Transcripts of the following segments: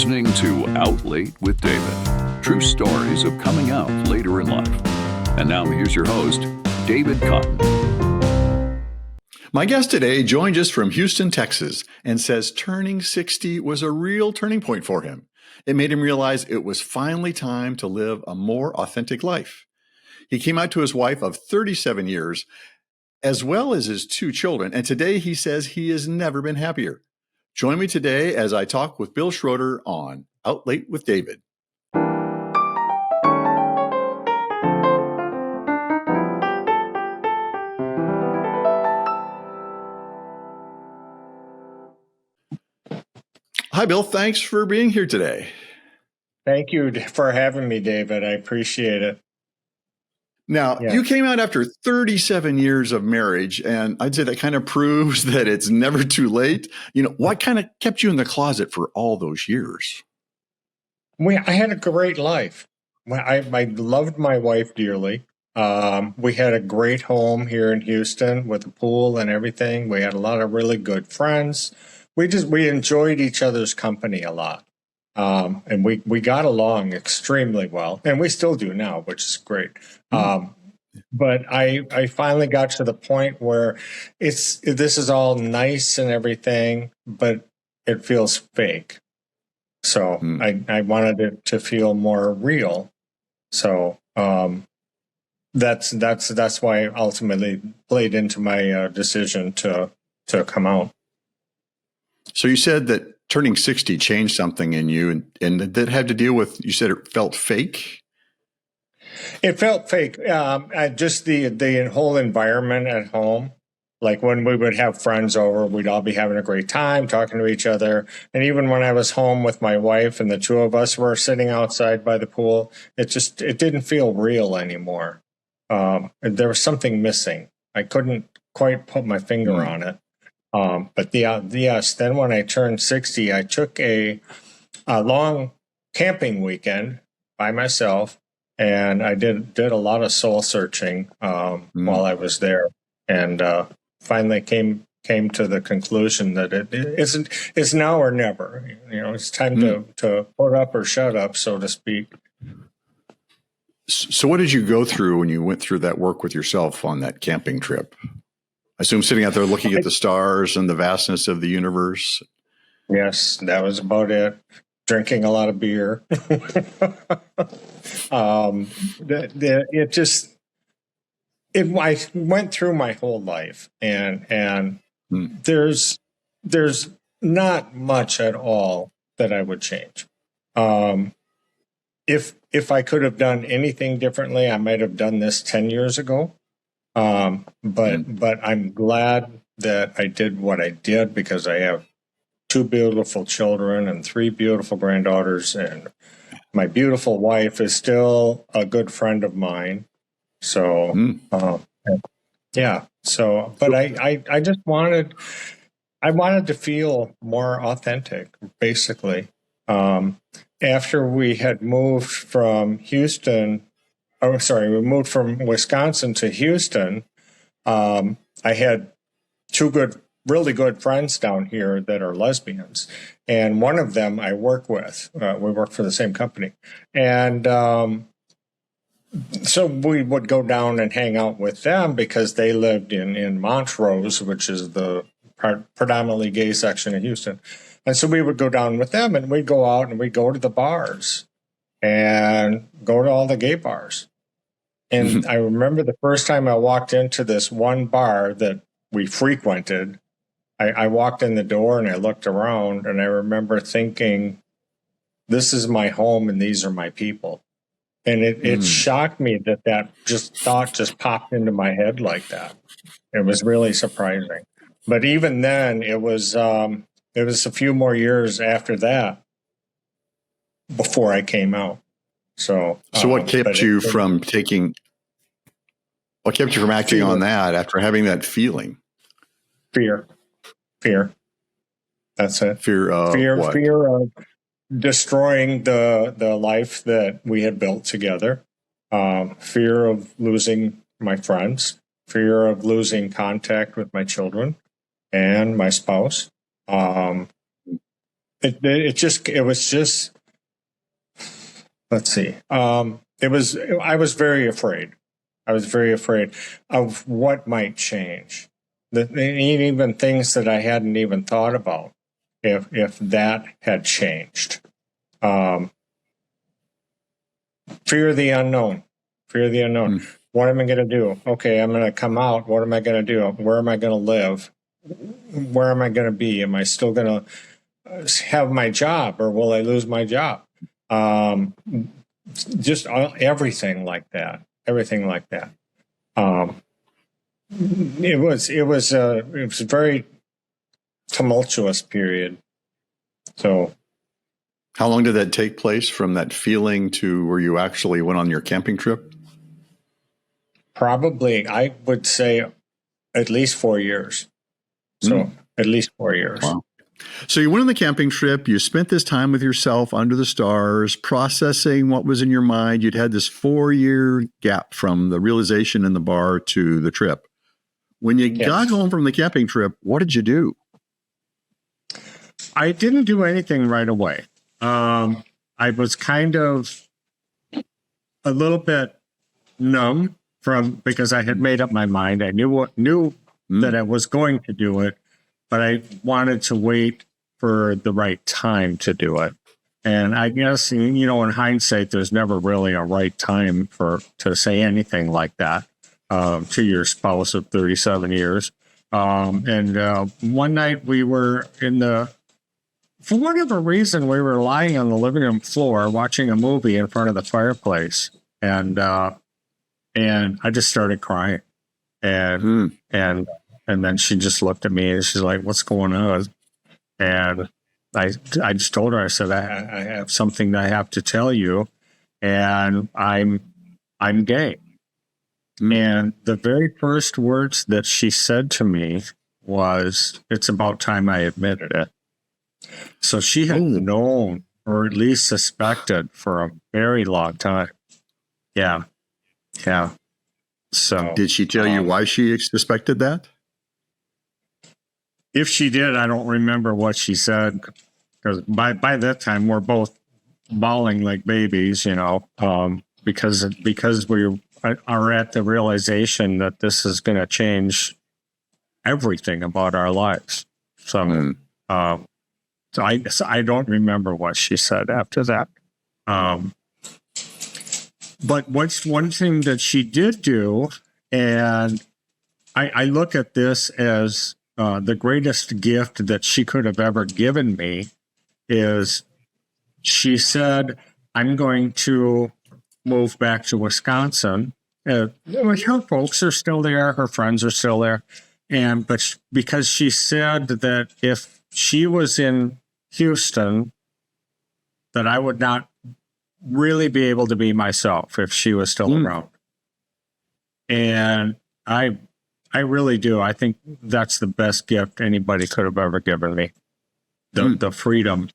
listening to Out Late with David. True stories of coming out later in life. And now here's your host, David Cotton. My guest today joined us from Houston, Texas, and says turning 60 was a real turning point for him. It made him realize it was finally time to live a more authentic life. He came out to his wife of 37 years, as well as his 2 children, and today he says he has never been happier. Join me today as I talk with Bill Schroeder on Out Late with David. Hi, Bill. Thanks for being here today. Thank you for having me, David. I appreciate it. Now, You came out after 37 years of marriage, and I'd say that kind of proves that it's never too late. What kind of kept you in the closet for all those years? I had a great life. I loved my wife dearly. We had a great home here in Houston with a pool and everything. We had a lot of really good friends. We enjoyed each other's company a lot. And we got along extremely well, and we still do now, which is great. But I finally got to the point where this is all nice and everything, but it feels fake. So I wanted it to feel more real. So that's why I ultimately played into my decision to come out. So you said that turning 60 changed something in you, and that had to deal with, you said it felt fake? It felt fake. Just the whole environment at home. Like when we would have friends over, we'd all be having a great time, talking to each other. And even when I was home with my wife and the 2 of us were sitting outside by the pool, it didn't feel real anymore. There was something missing. I couldn't quite put my finger on it. But yes, then when I turned 60, I took a long camping weekend by myself, and I did a lot of soul searching while I was there, and finally came to the conclusion that it's now or never. It's time to put up or shut up, so to speak. So what did you go through when you went through that work with yourself on that camping trip? I assume sitting out there looking at the stars and the vastness of the universe. Yes, that was about it. Drinking a lot of beer. I went through my whole life, and there's not much at all that I would change. If I could have done anything differently, I might have done this 10 years ago. But I'm glad that I did what I did, because I have 2 beautiful children and 3 beautiful granddaughters, and my beautiful wife is still a good friend of mine. So, yeah. So, but I just wanted to feel more authentic, basically. After we had moved from Houston. We moved from Wisconsin to Houston. I had 2 really good friends down here that are lesbians, and one of them I work with. We work for the same company, and so we would go down and hang out with them because they lived in Montrose, which is the predominantly gay section of Houston, and so we would go down with them, and we'd go out and we'd go to the bars and go to all the gay bars. And I remember the first time I walked into this one bar that we frequented, I walked in the door and I looked around, and I remember thinking, this is my home and these are my people. And it shocked me that thought just popped into my head like that. It was really surprising. But even then, it was a few more years after that before I came out. So what kept you from acting on that after having that feeling? Fear. That's it. Fear of what? Fear of destroying the life that we had built together. Fear of losing my friends. Fear of losing contact with my children and my spouse. it was just, let's see. I was very afraid. I was very afraid of what might change. Even things that I hadn't even thought about if that had changed. Fear of the unknown. Fear of the unknown. What am I going to do? Okay, I'm going to come out. What am I going to do? Where am I going to live? Where am I going to be? Am I still going to have my job, or will I lose my job? Just everything like that. Everything like that. It was a very tumultuous period. So, How long did that take place from that feeling to where you actually went on your camping trip? probably, I would say at least 4 years. So at least 4 years. Wow. So you went on the camping trip. You spent this time with yourself under the stars, processing what was in your mind. You'd had this 4-year gap from the realization in the bar to the trip. When you got home from the camping trip, what did you do? I didn't do anything right away. I was kind of a little bit numb because I had made up my mind. I knew that I was going to do it, but I wanted to wait for the right time to do it. And I guess, in hindsight, there's never really a right time to say anything like that to your spouse of 37 years. And one night we were for whatever reason, we were lying on the living room floor watching a movie in front of the fireplace. And I just started crying. And then she just looked at me and she's like, "What's going on?" And I just told her, I said, I have something that I have to tell you, and I'm gay. And the very first words that she said to me was, "It's about time I admitted it." So she had known, or at least suspected, for a very long time. Yeah. So did she tell you why she suspected that? If she did, I don't remember what she said, because by that time we're both bawling like babies, because we are at the realization that this is going to change everything about our lives. So, so I don't remember what she said after that. But one thing that she did do, and I look at this as the greatest gift that she could have ever given me, is she said, "I'm going to move back to Wisconsin." Her folks are still there, her friends are still there, but because she said that if she was in Houston, that I would not really be able to be myself if she was still around. And I really do. I think that's the best gift anybody could have ever given me. The freedom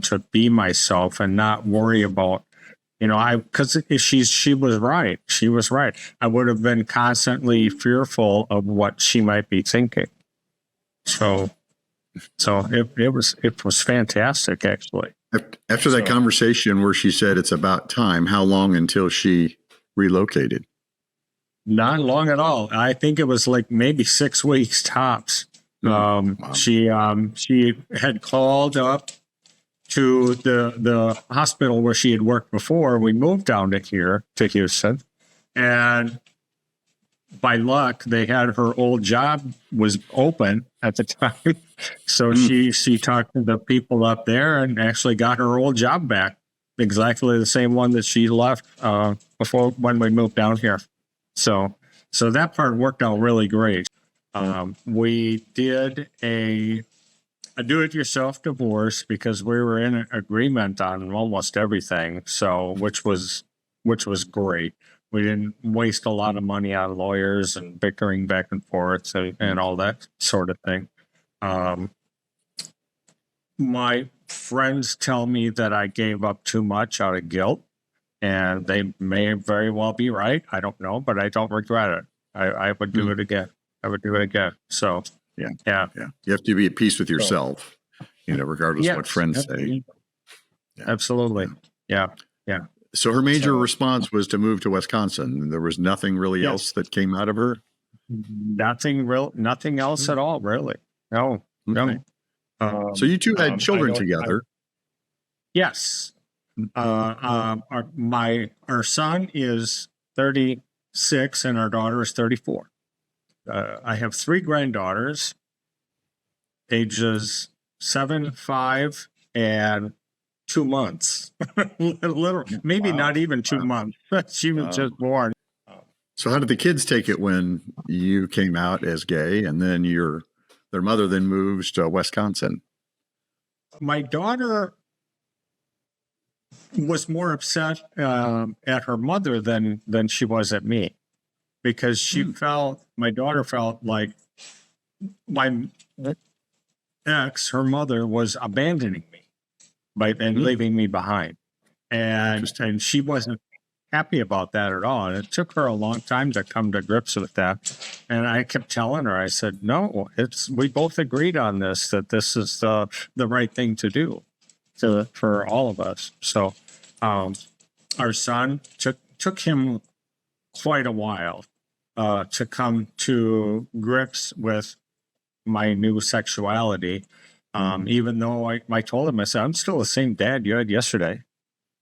to be myself and not worry about, because she was right. She was right. I would have been constantly fearful of what she might be thinking. So it was fantastic, actually. After that conversation where she said it's about time, how long until she relocated? Not long at all. I think it was like maybe 6 weeks tops. Wow. She had called up to the hospital where she had worked before. We moved down to Houston, and by luck, they had her old job was open at the time. So she talked to the people up there and actually got her old job back, exactly the same one that she left before when we moved down here. So that part worked out really great. We did a do-it-yourself divorce because we were in agreement on almost everything. So which was great. We didn't waste a lot of money on lawyers and bickering back and forth and all that sort of thing. My friends tell me that I gave up too much out of guilt, and they may very well be right. I don't know, but I don't regret it. I would do it again. I would do it again. So, yeah. You have to be at peace with yourself. regardless of what Yes, friends say. absolutely. Yeah. Absolutely. Yeah. So her major response was to move to Wisconsin. There was nothing really Yes. else that came out of her. Nothing else at all, really. No. Okay. So you two had children together. Yes. Our son is 36 and our daughter is 34. I have 3 granddaughters, ages 7, 5, and 2 months. Literally, maybe not even 2 months. She was just born. So how did the kids take it when you came out as gay, and then their mother then moves to Wisconsin? My daughter was more upset at her mother than she was at me, because my daughter felt like my ex, her mother, was abandoning me and leaving me behind, and she wasn't happy about that at all. And it took her a long time to come to grips with that. And I kept telling her, I said, no, we both agreed on this, that this is the right thing to do for all of us. So our son took him quite a while to come to grips with my new sexuality. Even though I told him, I said, I'm still the same dad you had yesterday.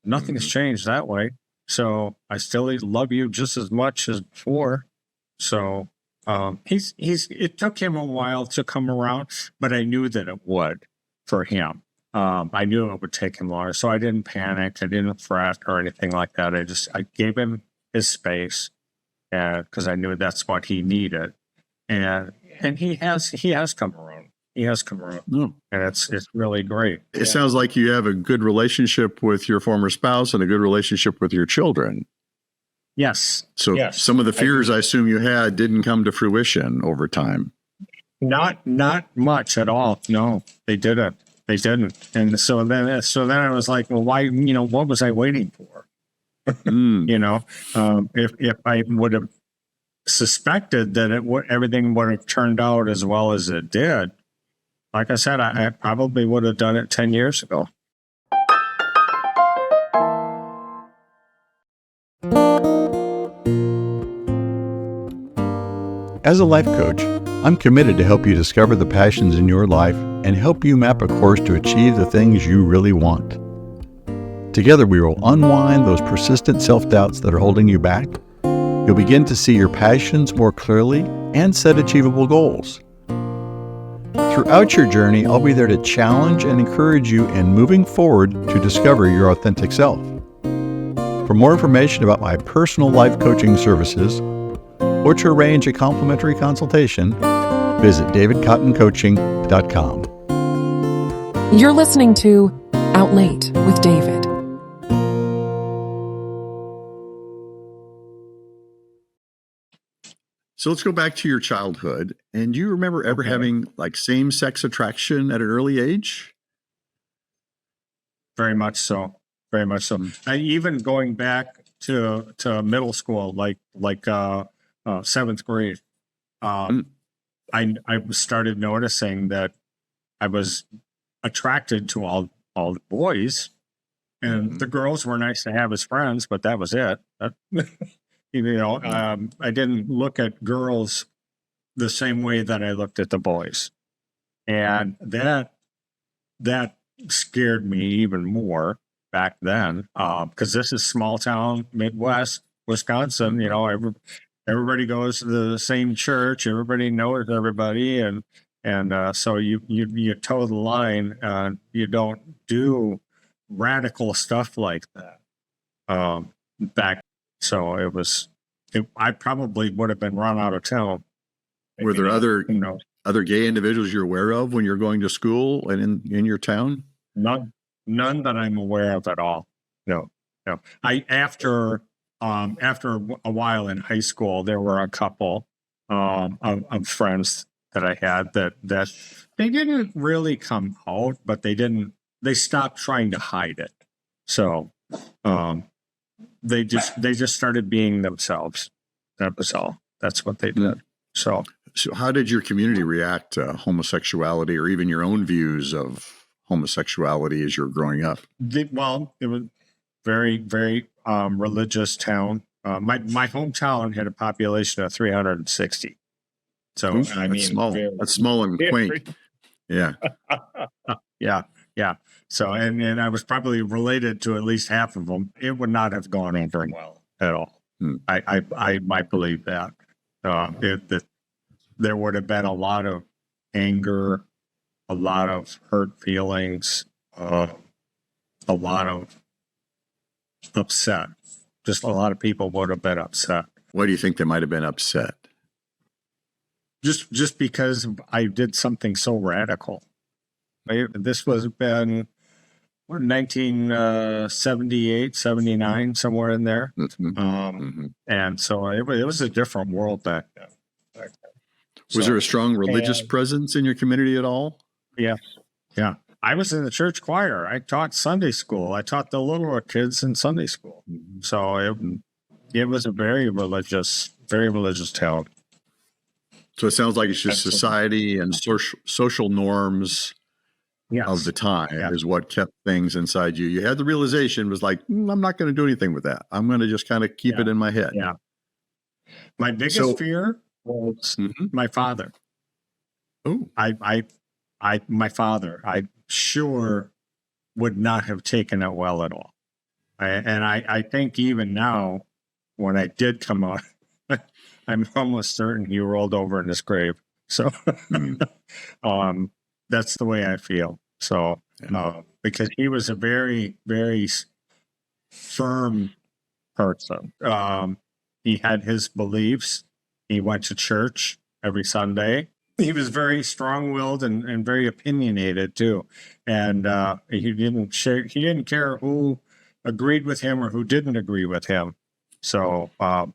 Nothing's changed that way. So I still love you just as much as before. So it took him a while to come around, but I knew that it would for him. I knew it would take him longer. So I didn't panic. I didn't fret or anything like that. I gave him his space because I knew that's what he needed. And he has come around. He has come around, and it's really great. It sounds like you have a good relationship with your former spouse and a good relationship with your children. Yes. So some of the fears I assume you had didn't come to fruition over time. Not much at all. No, they didn't. And so then I was like, well, why? What was I waiting for? If I would have suspected that everything would have turned out as well as it did, like I said, I probably would have done it 10 years ago. As a life coach, I'm committed to help you discover the passions in your life and help you map a course to achieve the things you really want. Together, we will unwind those persistent self-doubts that are holding you back. You'll begin to see your passions more clearly and set achievable goals. Throughout your journey, I'll be there to challenge and encourage you in moving forward to discover your authentic self. For more information about my personal life coaching services, or to arrange a complimentary consultation, visit davidcottoncoaching.com. You're listening to Out Late with David. So let's go back to your childhood. And do you remember ever having like same-sex attraction at an early age? Very much so. Very much so. I even going back to middle school, like 7th grade, I started noticing that I was attracted to all the boys, and the girls were nice to have as friends, but that was it. I didn't look at girls the same way that I looked at the boys, and that scared me even more back then, because this is small town Midwest Wisconsin. Everybody goes to the same church. Everybody knows everybody, and so you toe the line. You don't do radical stuff like that back. So I probably would have been run out of town. Were there other gay individuals you're aware of when you're going to school and in your town? None that I'm aware of at all. No. After a while in high school, there were a couple of friends that I had that they didn't really come out, but they stopped trying to hide it. So they just started being themselves. That was all. That's what they did. So how did your community react to homosexuality or even your own views of homosexuality as you were growing up? Well, it was very, very religious town. My hometown had a population of 360. So, Ooh, I that's mean, small. very, That's small and quaint. Yeah. yeah, yeah. So, and I was probably related to at least half of them. It would not have gone over well at all. Hmm. I might believe that. That there would have been a lot of anger, a lot of hurt feelings, a lot of upset. Just a lot of people would have been upset. Why do you think they might have been upset? Just because I did something so radical. This was been 1978, 79, somewhere in there. And so it was a different world back then. Was there a strong religious presence in your community at all? Yeah. Yeah. I was in the church choir. I taught Sunday school. I taught the littler kids in Sunday school. So it was a very religious town. So it sounds like it's just society and social norms of the time is what kept things inside you. You had the realization was like, I'm not going to do anything with that. I'm going to just kind of keep it in my head. Yeah. My biggest fear was my father. Oh, my father, I sure would not have taken it well at all. I think even now, when I did come out, I'm almost certain he rolled over in his grave. So that's the way I feel. So because he was a very, very firm person. He had his beliefs. He went to church every Sunday. He was very strong-willed and very opinionated too. And he didn't care who agreed with him or who didn't agree with him. So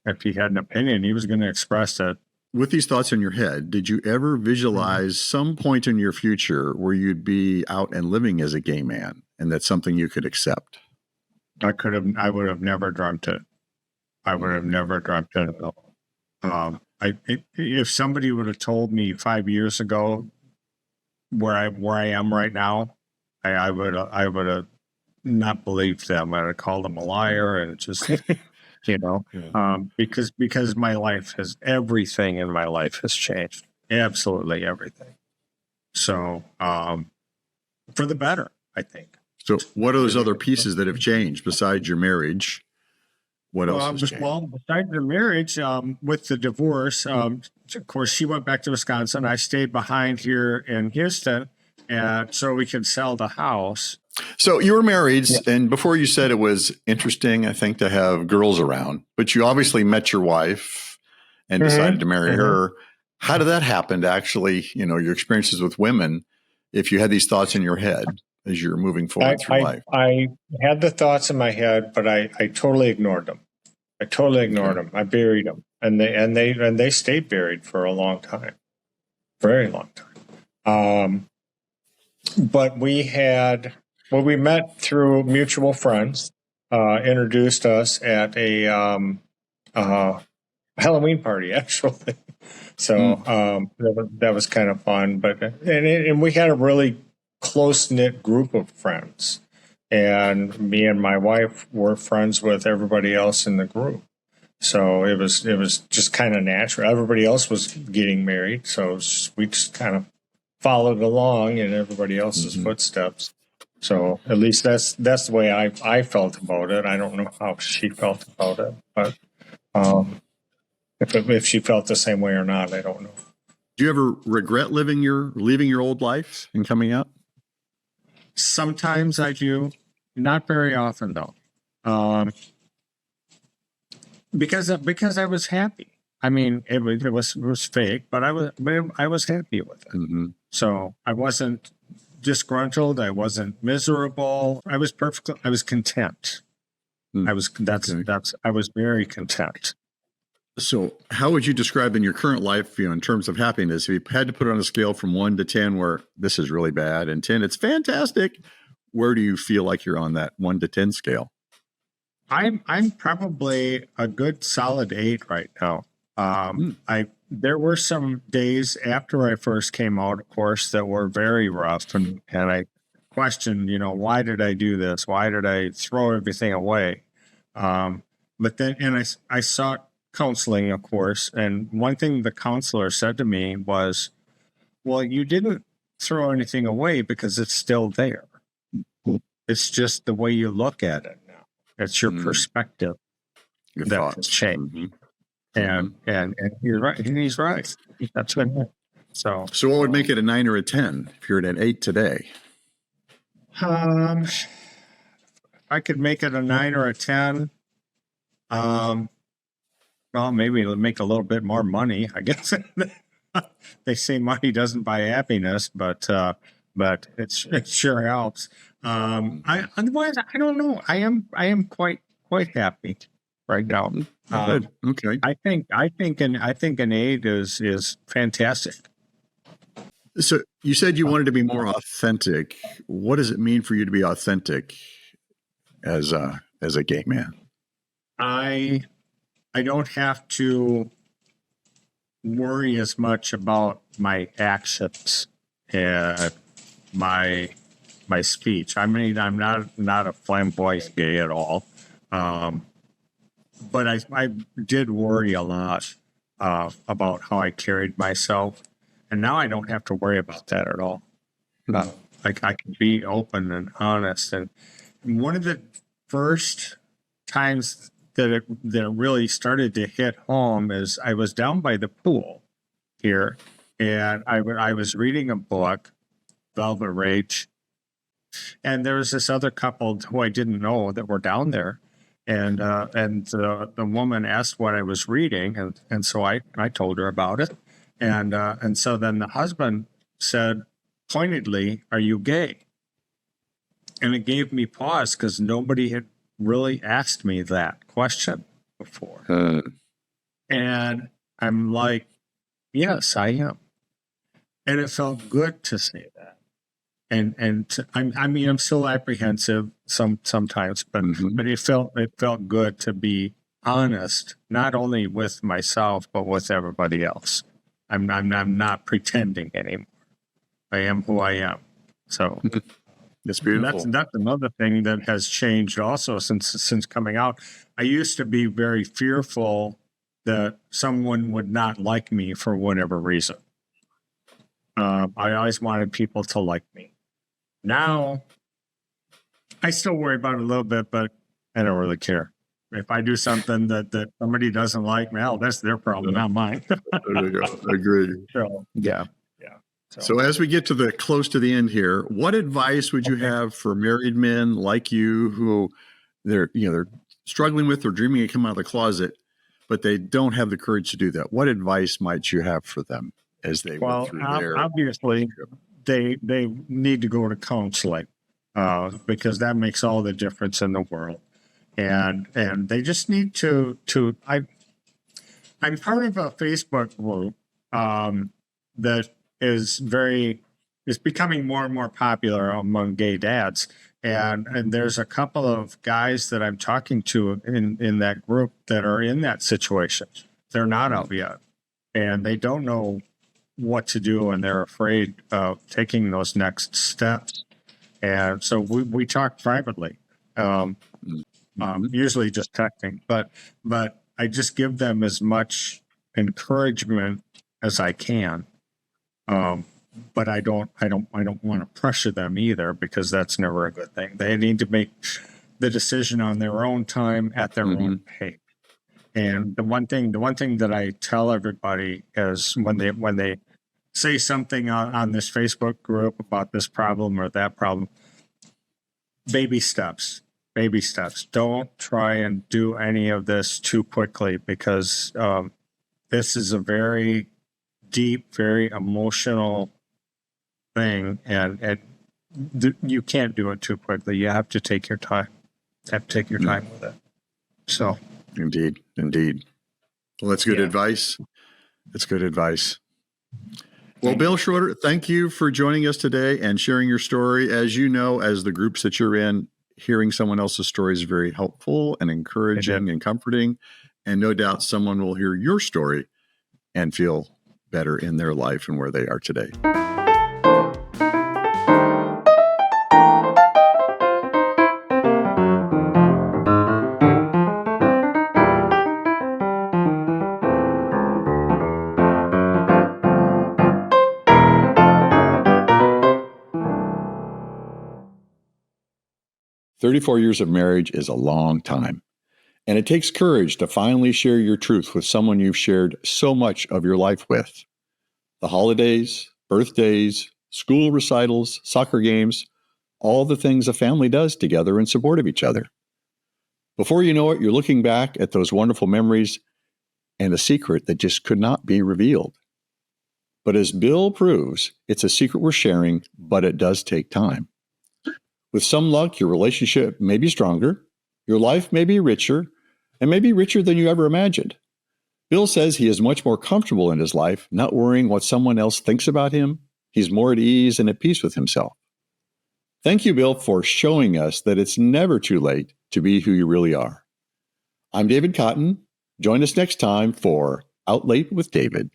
if he had an opinion, he was going to express it. With these thoughts in your head, did you ever visualize some point in your future where you'd be out and living as a gay man and that's something you could accept? I would have never dreamt it. I would have never dreamt it at all. If somebody would have told me 5 years ago where I am right now, I would have not believed them. I'd have called them a liar and just, because my life everything in my life has changed. Absolutely everything. So, for the better, I think. So what are those other pieces that have changed besides your marriage? What else has changed? Well, besides the marriage, with the divorce, of course, she went back to Wisconsin. I stayed behind here in Houston, so we could sell the house. So you were married, and before you said it was interesting, I think, to have girls around, but you obviously met your wife and decided to marry her. How did that happen to actually, your experiences with women, if you had these thoughts in your head as you're moving forward through life? I had the thoughts in my head, but I totally ignored them. I totally ignored them. I buried them, and they stayed buried for a long time, very long time. But we met through mutual friends. Introduced us at a Halloween party, actually. So that was kind of fun. But and we had a really close-knit group of friends. And me and my wife were friends with everybody else in the group. So it was just kind of natural. Everybody else was getting married. So we just kind of followed along in everybody else's footsteps. So at least that's the way I felt about it. I don't know how she felt about it, but if she felt the same way or not, I don't know. Do you ever regret leaving your old life and coming out? Sometimes I do, not very often though, because I was happy. I mean, it was fake, but I was happy with it. So I wasn't disgruntled. I wasn't miserable. I was content. I was very content. So how would you describe in your current life, in terms of happiness, if you had to put it on a scale from 1 to 10, where this is really bad and 10, it's fantastic, where do you feel like you're on that 1 to 10 scale? I'm probably a good solid 8 right now. There were some days after I first came out, of course, that were very rough, and I question, why did I do this? Why did I throw everything away? But then, and I sought counseling, of course. And one thing the counselor said to me was, well, you didn't throw anything away because it's still there. It's just the way you look at it now. It's your perspective that has changed. And you're right. And he's right. That's what. So what would make it a 9 or a 10 if you're at an 8 today? I could make it a 9 or a 10. Well, maybe it'll make a little bit more money, I guess. They say money doesn't buy happiness, but it sure helps. Otherwise, I don't know. I am quite happy right now. Good. Okay. I think an 8 is fantastic. So you said you wanted to be more authentic. What does it mean for you to be authentic as a gay man? I don't have to worry as much about my actions and my speech. I mean, I'm not a flamboyant gay at all, but I did worry a lot about how I carried myself, and now I don't have to worry about that at all. I can be open and honest. And one of the first times that it really started to hit home is I was down by the pool here, and I was reading a book, Velvet Rage, and there was this other couple who I didn't know that were down there, and the woman asked what I was reading, and so I told her about it, and so then the husband said pointedly, "Are you gay?" And it gave me pause because nobody had really asked me that question before. And I'm like, yes, I am. And it felt good to say that. I'm still apprehensive sometimes, but it felt good to be honest, not only with myself, but with everybody else. I'm not pretending anymore. I am who I am. So That's beautiful. That's another thing that has changed also since coming out. I used to be very fearful that someone would not like me for whatever reason. I always wanted people to like me. Now, I still worry about it a little bit, but I don't really care. If I do something that somebody doesn't like, well, that's their problem, not mine. There you go. Agreed. So, yeah. So as we get to close to the end here, what advice would you have for married men like you who they're struggling with or dreaming of coming out of the closet, but they don't have the courage to do that? What advice might you have for them as they go through their obviously they need to go to counseling because that makes all the difference in the world, and they just need to. I'm part of a Facebook group that is becoming more and more popular among gay dads. And there's a couple of guys that I'm talking to in that group that are in that situation. They're not out yet, and they don't know what to do, and they're afraid of taking those next steps. And so we talk privately, usually just texting, but I just give them as much encouragement as I can. But I don't want to pressure them either, because that's never a good thing. They need to make the decision on their own time at their own pace. And the one thing that I tell everybody is when they say something on this Facebook group about this problem or that problem, baby steps. Don't try and do any of this too quickly, because this is a very deep, very emotional thing, and you can't do it too quickly. You have to take your time. With it. So, indeed. Well, that's good advice. That's good advice. Well, Bill Schroeder, thank you for joining us today and sharing your story. As you know, as the groups that you're in, hearing someone else's story is very helpful and encouraging and comforting. And no doubt someone will hear your story and feel better in their life and where they are today. 34 years of marriage is a long time, and it takes courage to finally share your truth with someone you've shared so much of your life with. The holidays, birthdays, school recitals, soccer games, all the things a family does together in support of each other. Before you know it, you're looking back at those wonderful memories and a secret that just could not be revealed. But as Bill proves, it's a secret we're sharing, but it does take time. With some luck, your relationship may be stronger, your life may be richer, and maybe richer than you ever imagined. Bill says he is much more comfortable in his life, not worrying what someone else thinks about him. He's more at ease and at peace with himself. Thank you, Bill, for showing us that it's never too late to be who you really are. I'm David Cotton. Join us next time for Out Late with David.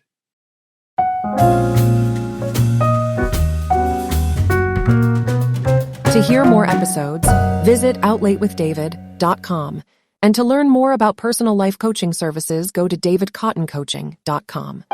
To hear more episodes, visit outlatewithdavid.com. And to learn more about personal life coaching services, go to davidcottoncoaching.com.